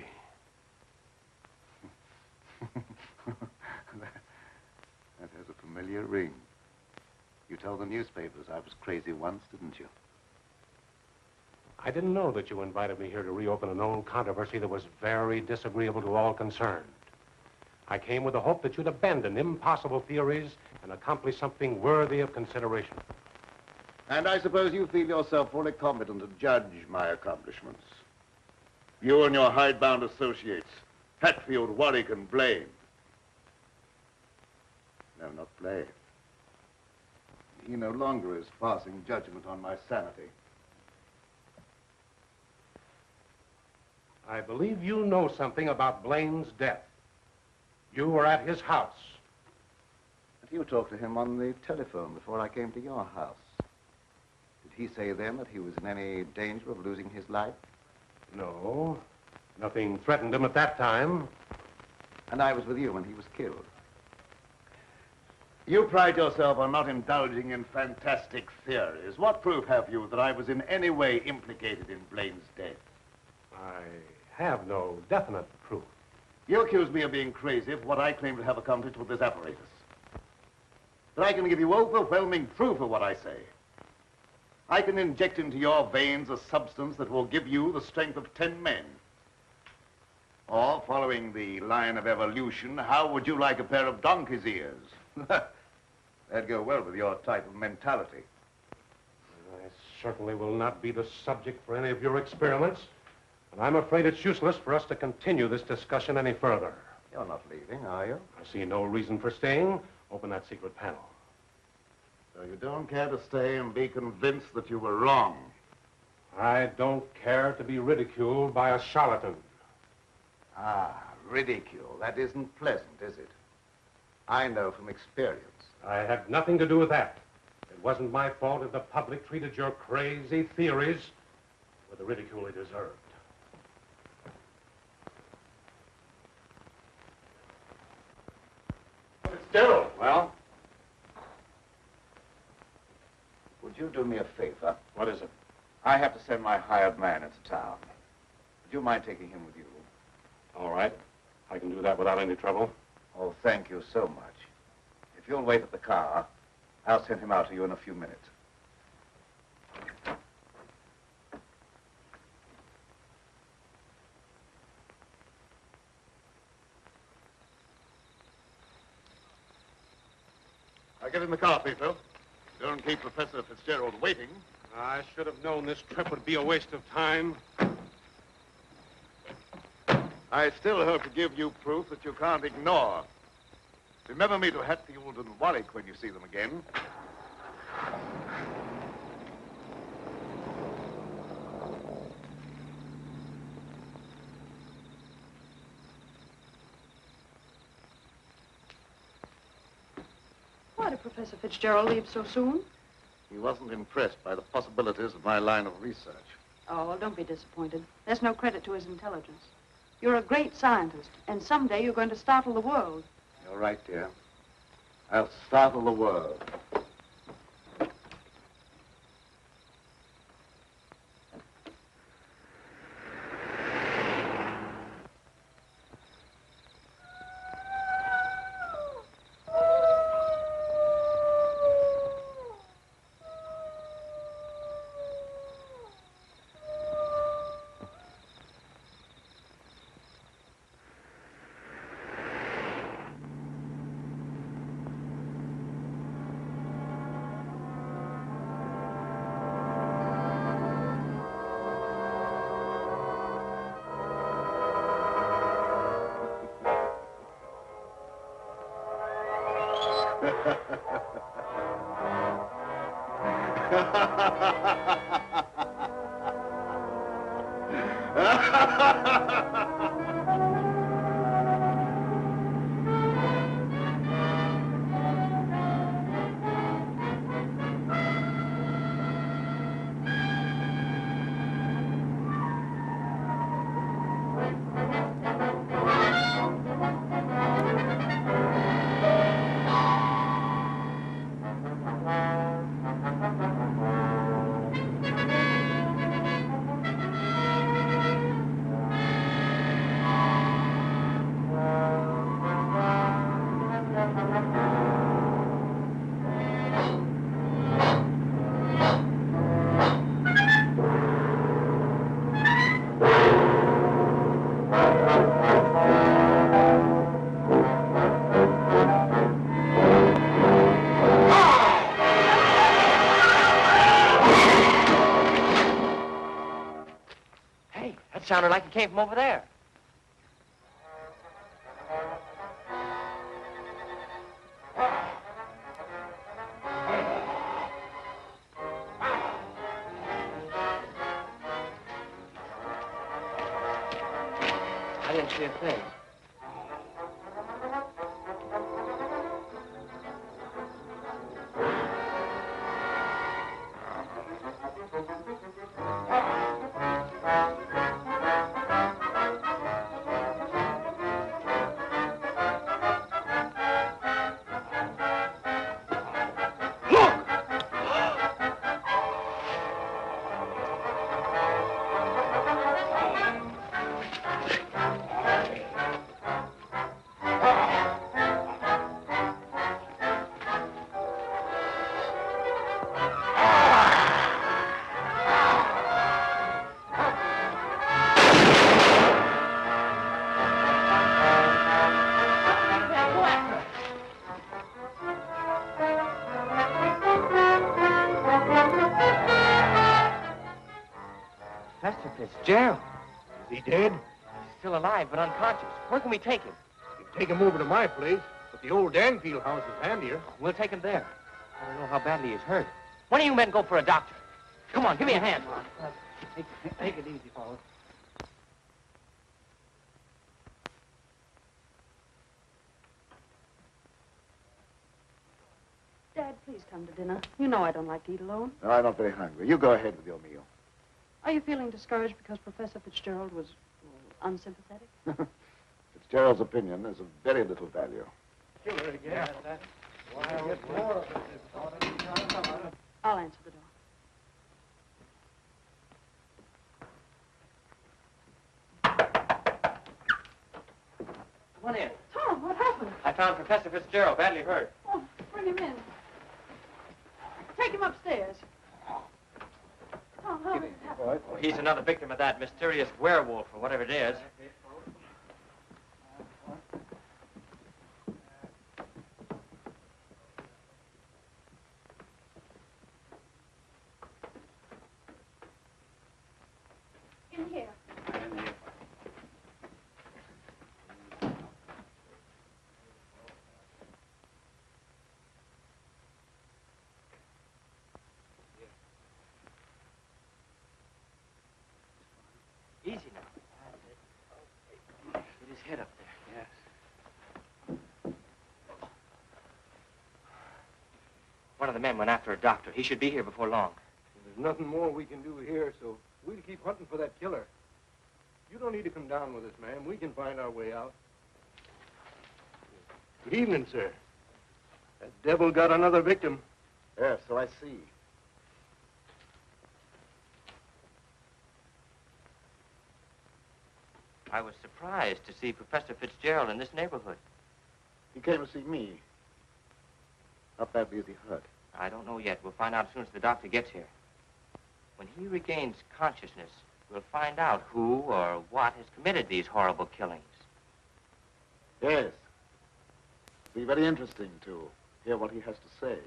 That has a familiar ring. You told the newspapers I was crazy once, didn't you? I didn't know that you invited me here to reopen an old controversy that was very disagreeable to all concerned. I came with the hope that you'd abandon impossible theories and accomplish something worthy of consideration. And I suppose you feel yourself fully competent to judge my accomplishments. You and your hidebound associates, Hatfield, Warwick, and Blaine. No, not Blaine. He no longer is passing judgment on my sanity. I believe you know something about Blaine's death. You were at his house. But you talked to him on the telephone before I came to your house. Did he say then that he was in any danger of losing his life? No. Nothing threatened him at that time. And I was with you when he was killed. You pride yourself on not indulging in fantastic theories. What proof have you that I was in any way implicated in Blaine's death? I have no definite proof. You accuse me of being crazy for what I claim to have accomplished with this apparatus. that I can give you overwhelming proof of what I say. I can inject into your veins a substance that will give you the strength of 10 men. Or, following the line of evolution, how would you like a pair of donkey's ears? That'd go well with your type of mentality. I certainly will not be the subject for any of your experiments, and I'm afraid it's useless for us to continue this discussion any further. You're not leaving, are you? I see no reason for staying. Open that secret panel. So you don't care to stay and be convinced that you were wrong? I don't care to be ridiculed by a charlatan. Ah, ridicule. That isn't pleasant, is it? I know from experience. I had nothing to do with that. It wasn't my fault if the public treated your crazy theories with the ridicule they deserved. Fitzgerald. Well? Would you do me a favor? What is it? I have to send my hired man into town. Would you mind taking him with you? All right. I can do that without any trouble. Oh, thank you so much. If you'll wait at the car, I'll send him out to you in a few minutes. Now get in the car, Petro. Don't keep Professor Fitzgerald waiting. I should have known this trip would be a waste of time. I still hope to give you proof that you can't ignore. Remember me to Hatfield and Warwick when you see them again. Why did Professor Fitzgerald leave so soon? He wasn't impressed by the possibilities of my line of research. Oh, well, don't be disappointed. There's no credit to his intelligence. You're a great scientist, and someday you're going to startle the world. You're right, dear. I'll startle the world. Sounded like it came from over there. I didn't see a thing. Fitzgerald. Is he dead? He's still alive, but unconscious. Where can we take him? You can take him over to my place, but the old Danfield house is handier. We'll take him there. I don't know how badly he's hurt. One of you men go for a doctor. Come on, give me a hand. Take it easy, fellas. Dad, please come to dinner. You know I don't like to eat alone. No, I'm not very hungry. You go ahead with your meal. Are you feeling discouraged because Professor Fitzgerald was unsympathetic? Fitzgerald's opinion is of very little value. Killer again. I'll answer the door. Come on in. Tom, what happened? I found Professor Fitzgerald badly hurt. Oh, bring him in. Take him upstairs. Tom, how did it happen? Oh, he's another victim of that mysterious werewolf, or whatever it is. In here. Easy now. Get his head up there. Yes. One of the men went after a doctor. He should be here before long. There's nothing more we can do here, so we'll keep hunting for that killer. You don't need to come down with us, ma'am. We can find our way out. Good evening, sir. That devil got another victim. Yes, so I see. I was surprised to see Professor Fitzgerald in this neighborhood. He came to see me. How badly is he hurt? I don't know yet. We'll find out as soon as the doctor gets here. When he regains consciousness, we'll find out who or what has committed these horrible killings. Yes. It'll be very interesting to hear what he has to say.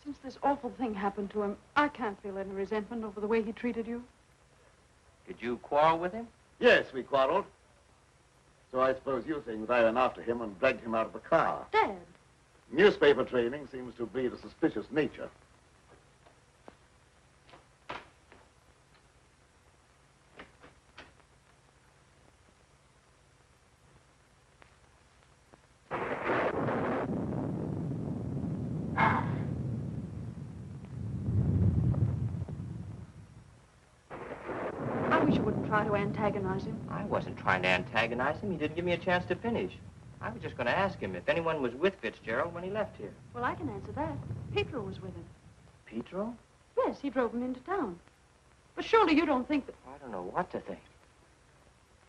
Since this awful thing happened to him, I can't feel any resentment over the way he treated you. Did you quarrel with him? Yes, we quarreled. So I suppose you think that I went after him and dragged him out of the car. Dad. Newspaper training seems to breed a suspicious nature. Try to antagonize him. I wasn't trying to antagonize him. He didn't give me a chance to finish. I was just going to ask him if anyone was with Fitzgerald when he left here. Well, I can answer that. Petro was with him. Petro? Yes, he drove him into town. But surely you don't think that... I don't know what to think.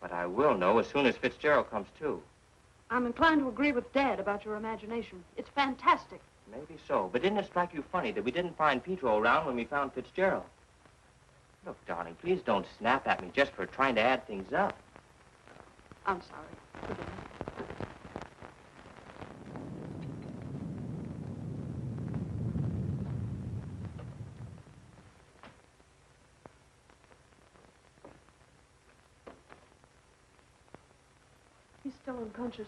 But I will know as soon as Fitzgerald comes to. I'm inclined to agree with Dad about your imagination. It's fantastic. Maybe so. But didn't it strike you funny that we didn't find Petro around when we found Fitzgerald? Look, darling, please don't snap at me just for trying to add things up. I'm sorry. Forgive me. He's still unconscious.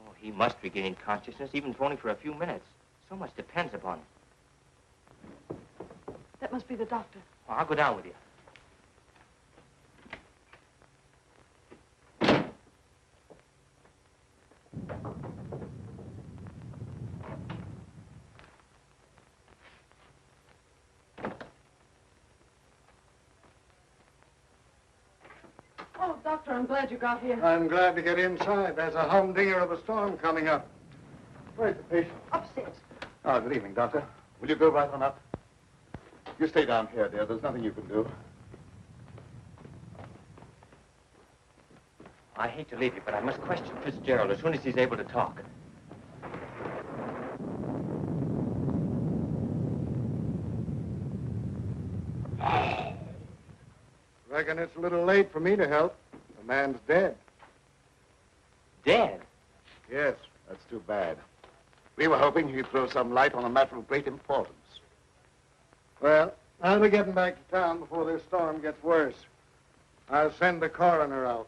Oh, he must regain consciousness, even if only for a few minutes. So much depends upon him. That must be the doctor. Oh, I'll go down with you. Oh, Doctor, I'm glad you got here. I'm glad to get inside. There's a humdinger of a storm coming up. Where's the patient? Upstairs. Oh, good evening, Doctor. Will you go right on up? You stay down here, dear. There's nothing you can do. I hate to leave you, but I must question Fitzgerald as soon as he's able to talk. Reckon it's a little late for me to help. The man's dead. Dead? Yes, that's too bad. We were hoping he'd throw some light on a matter of great importance. Well, I'll be getting back to town before this storm gets worse. I'll send the coroner out.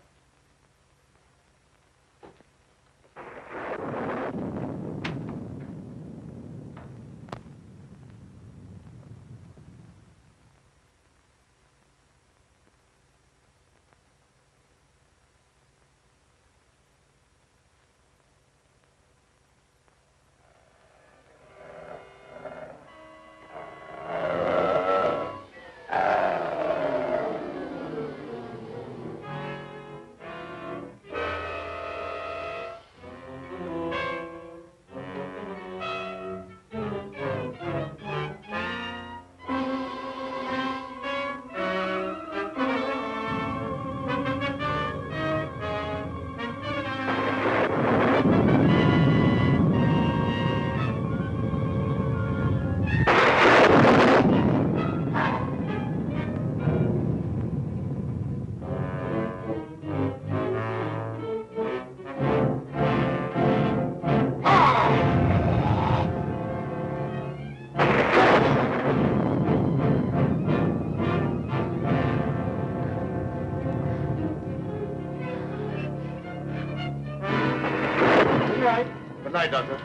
Good night, Doctor.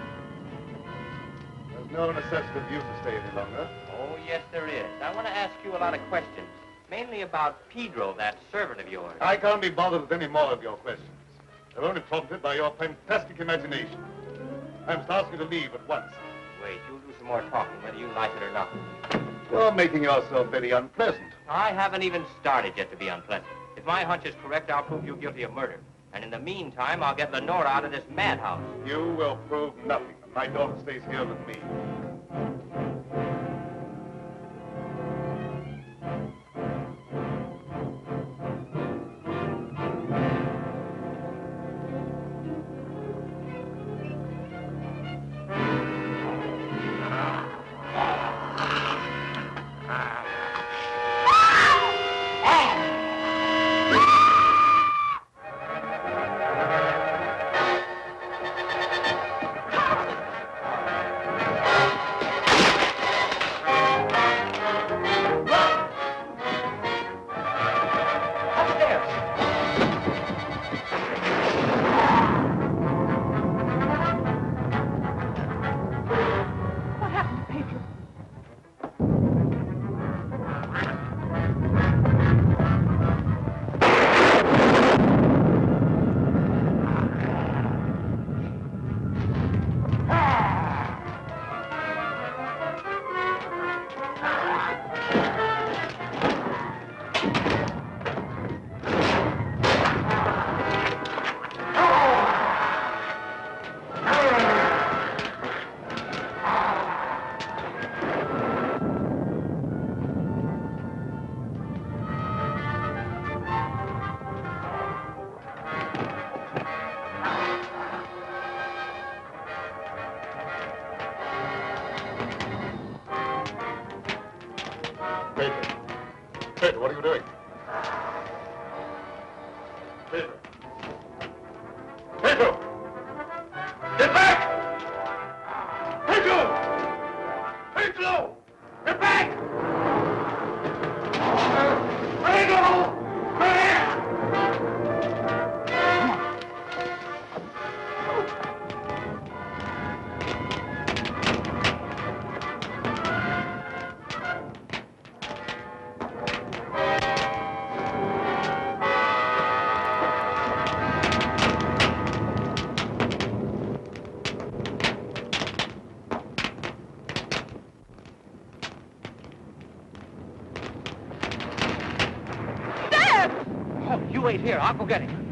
There's no necessity for you to stay any longer. Oh, yes, there is. I want to ask you a lot of questions, mainly about Pedro, that servant of yours. I can't be bothered with any more of your questions. They're only prompted by your fantastic imagination. I must ask you to leave at once. Wait, you'll do some more talking, whether you like it or not. You're making yourself very unpleasant. I haven't even started yet to be unpleasant. If my hunch is correct, I'll prove you guilty of murder. And in the meantime, I'll get Lenora out of this madhouse. You will prove nothing. My daughter stays here with me. Petro, what are you doing? Petro! Petro! Get back! Petro! Petro! Get back! Petro! You wait here. I'll go get him.